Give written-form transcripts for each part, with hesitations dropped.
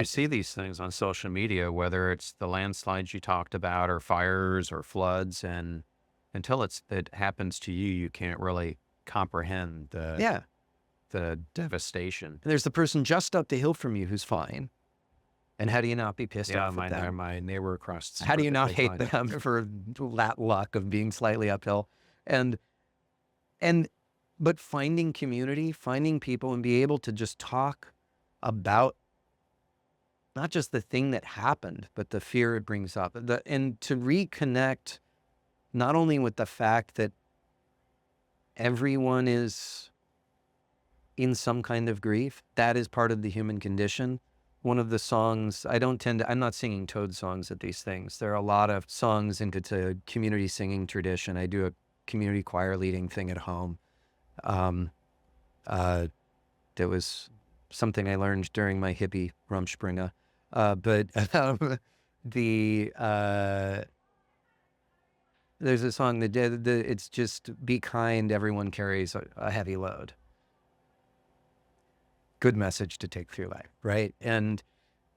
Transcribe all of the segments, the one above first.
you see these things on social media, whether it's the landslides you talked about or fires or floods, and until it happens to you, you can't really comprehend Yeah. the devastation. There's the person just up the hill from you who's fine. And how do you not be pissed Yeah, off at them? my neighbor across is How do you not perfectly hate fine. them for that luck of being slightly uphill? And and but finding community, finding people, and be able to just talk about not just the thing that happened, but the fear it brings up, and to reconnect not only with the fact that everyone is in some kind of grief, that is part of the human condition. One of the songs, I'm not singing Toad songs at these things. There are a lot of songs, and it's a community singing tradition. I do a community choir leading thing at home. Um, that was something I learned during my hippie Rumspringa. But there's a song that it's just be kind, everyone carries a heavy load. Good message to take through life, right? And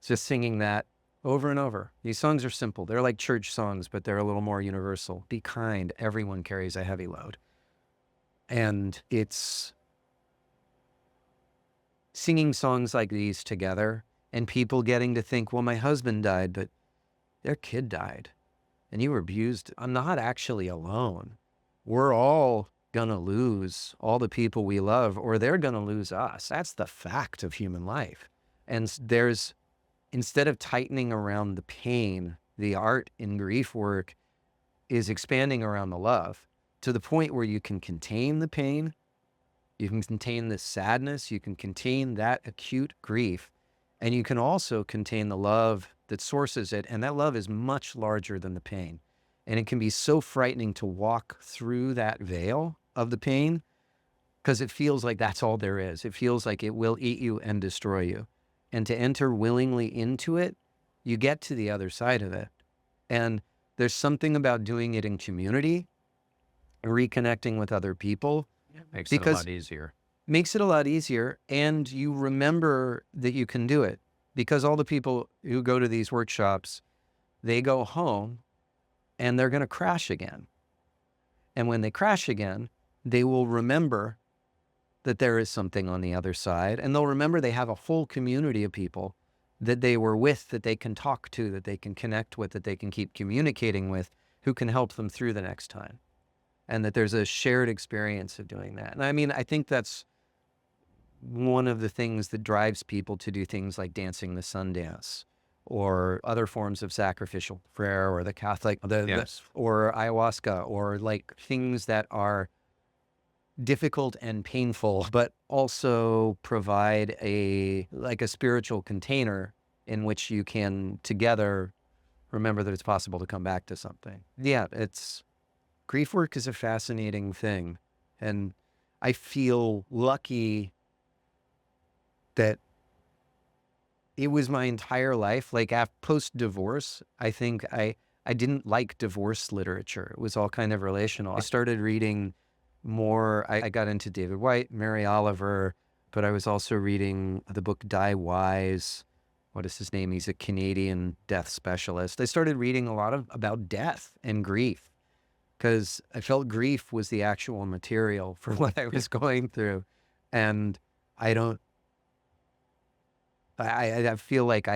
just singing that over and over. These songs are simple. They're like church songs, but they're a little more universal. Be kind, everyone carries a heavy load. And it's singing songs like these together and people getting to think, well, my husband died, but their kid died and you were abused. I'm not actually alone. We're all going to lose all the people we love, or they're going to lose us. That's the fact of human life. And instead of tightening around the pain, the art in grief work is expanding around the love to the point where you can contain the pain, you can contain the sadness, you can contain that acute grief, and you can also contain the love that sources it. And that love is much larger than the pain. And it can be so frightening to walk through that veil of the pain because it feels like that's all there is. It feels like it will eat you and destroy you. And to enter willingly into it, you get to the other side of it. And there's something about doing it in community, reconnecting with other people. Makes it a lot easier. Makes it a lot easier. And you remember that you can do it because all the people who go to these workshops, they go home and they're going to crash again. And when they crash again, they will remember that there is something on the other side. And they'll remember they have a whole community of people that they were with, that they can talk to, that they can connect with, that they can keep communicating with, who can help them through the next time. And that there's a shared experience of doing that. And I mean, I think that's one of the things that drives people to do things like dancing the sun dance or other forms of sacrificial prayer or the Catholic, or ayahuasca, or like things that are difficult and painful, but also provide a spiritual container in which you can together remember that it's possible to come back to something. Yeah, grief work is a fascinating thing. And I feel lucky that it was my entire life. Like post-divorce, I think I didn't like divorce literature. It was all kind of relational. I started reading more. I got into David White, Mary Oliver, but I was also reading the book Die Wise. What is his name? He's a Canadian death specialist. I started reading a lot about death and grief because I felt grief was the actual material for what I was going through. And I feel like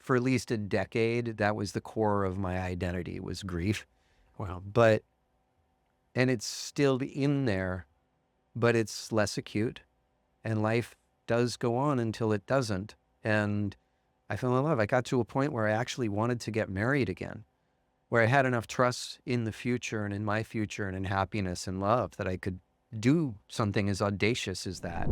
for at least a decade, that was the core of my identity, was grief. Wow. And it's still in there, but it's less acute, and life does go on until it doesn't. And I fell in love. I got to a point where I actually wanted to get married again, where I had enough trust in the future and in my future and in happiness and love that I could do something as audacious as that.